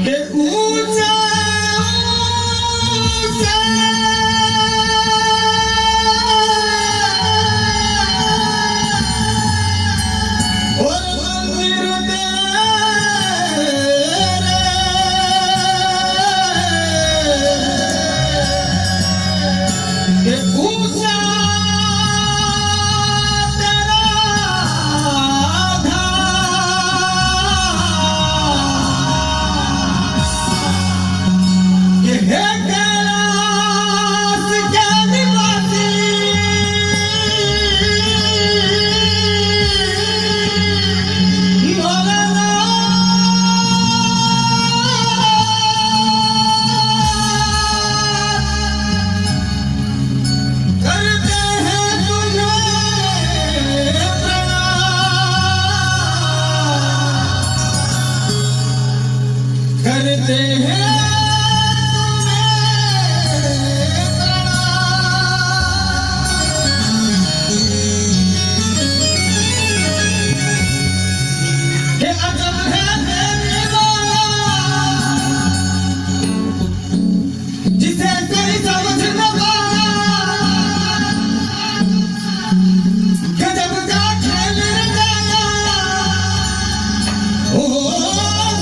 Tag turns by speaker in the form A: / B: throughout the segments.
A: के ऊंचा करते हैं कि अजब है मेरे मौला जिसे कोई समझ न पाया गजब का खेल रचाया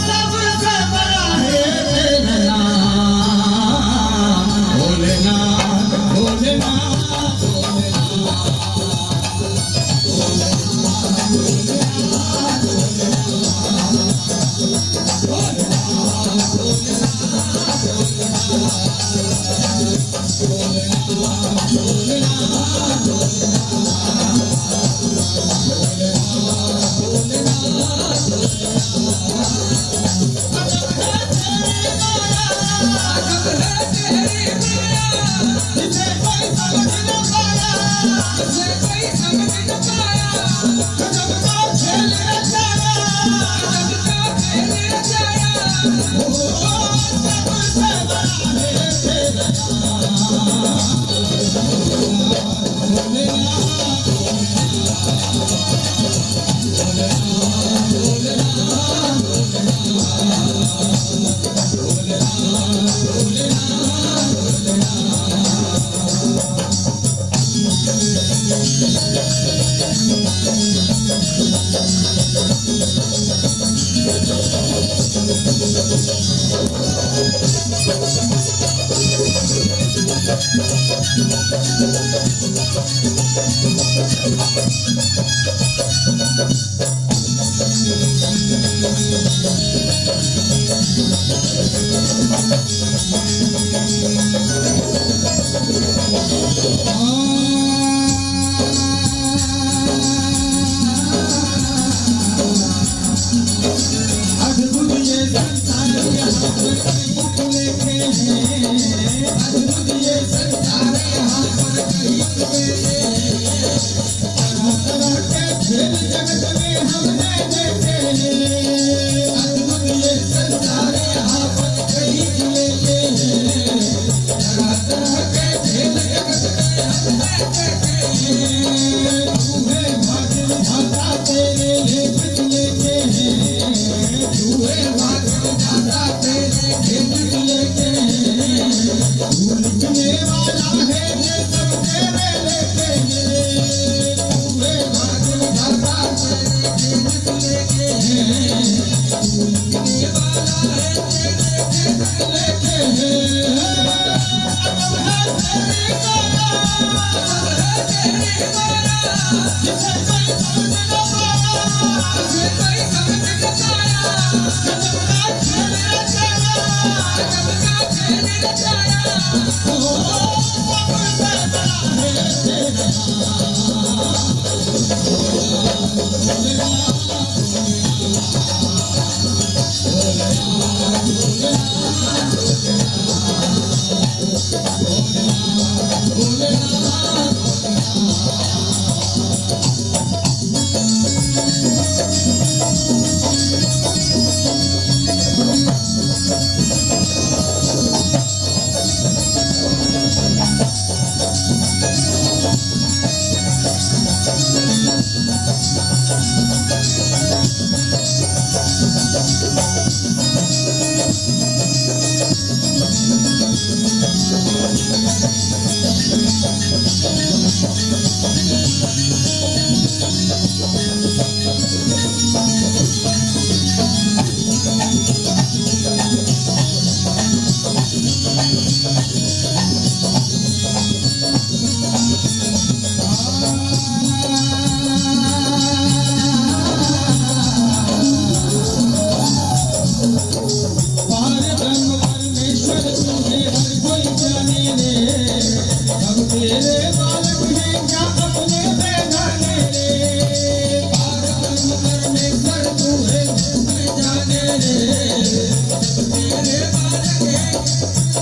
A: सबसे बड़ा है तेरा नाम भोलेनाथ भोलेनाथ संसार तेरे बालक हैं क्या अपने बेगाने रे पार ब्रह्म परमेश्वर तू है मैं जाने रे तेरे बालक हैं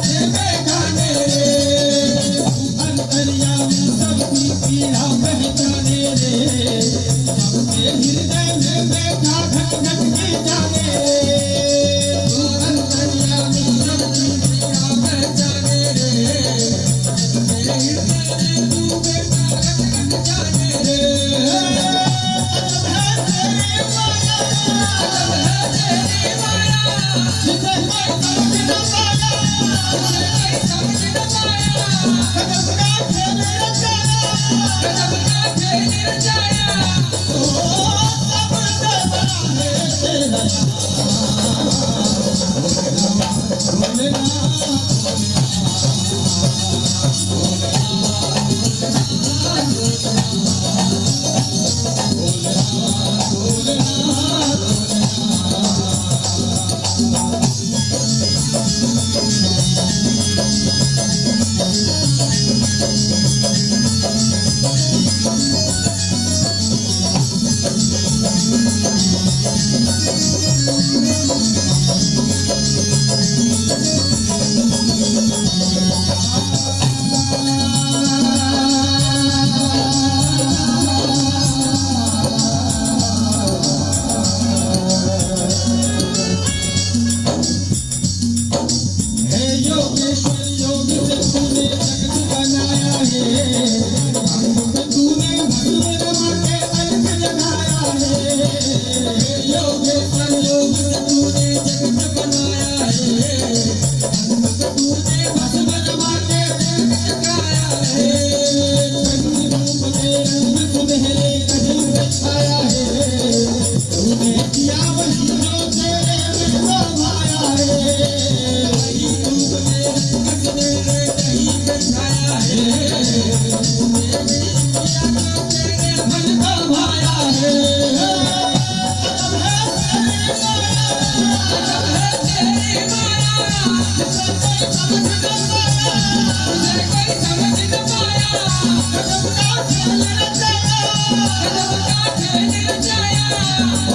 A: ये बेगाने रे अंतर्यामी सबकी पीड़ा पहचाने रे सबके हृदय में बैठा घट घट के जाने रे तू अंतर्यामी सबकी पीड़ा पहचाने रे सबके हृदय में तू बैठा घट घट जाने रे अजब है तेरी माया अजब है तेरी माया जिसे कोई समझ न पाया जिसे कोई समझ न पाया गजब का खेल रचाया गजब का खेल रचाया ओ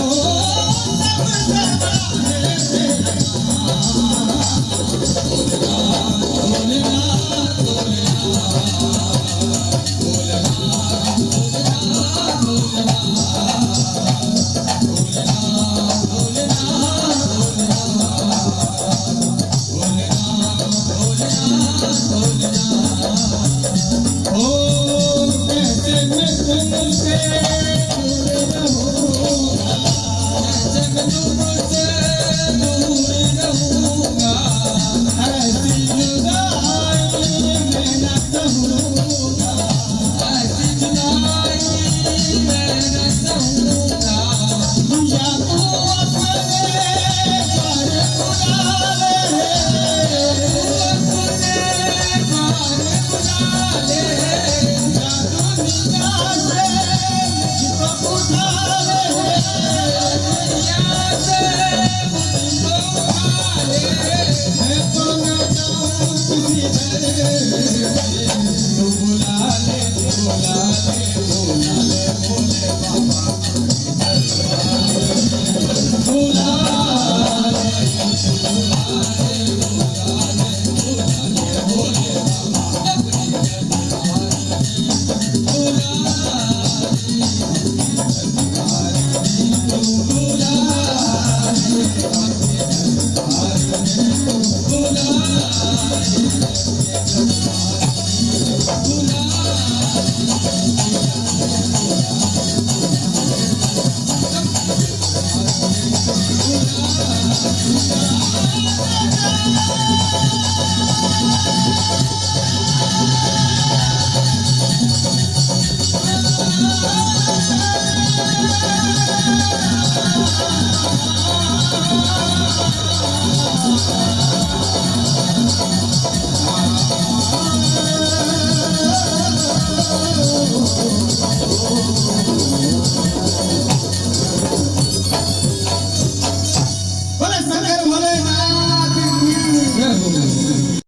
A: सबसे बड़ा है तेरा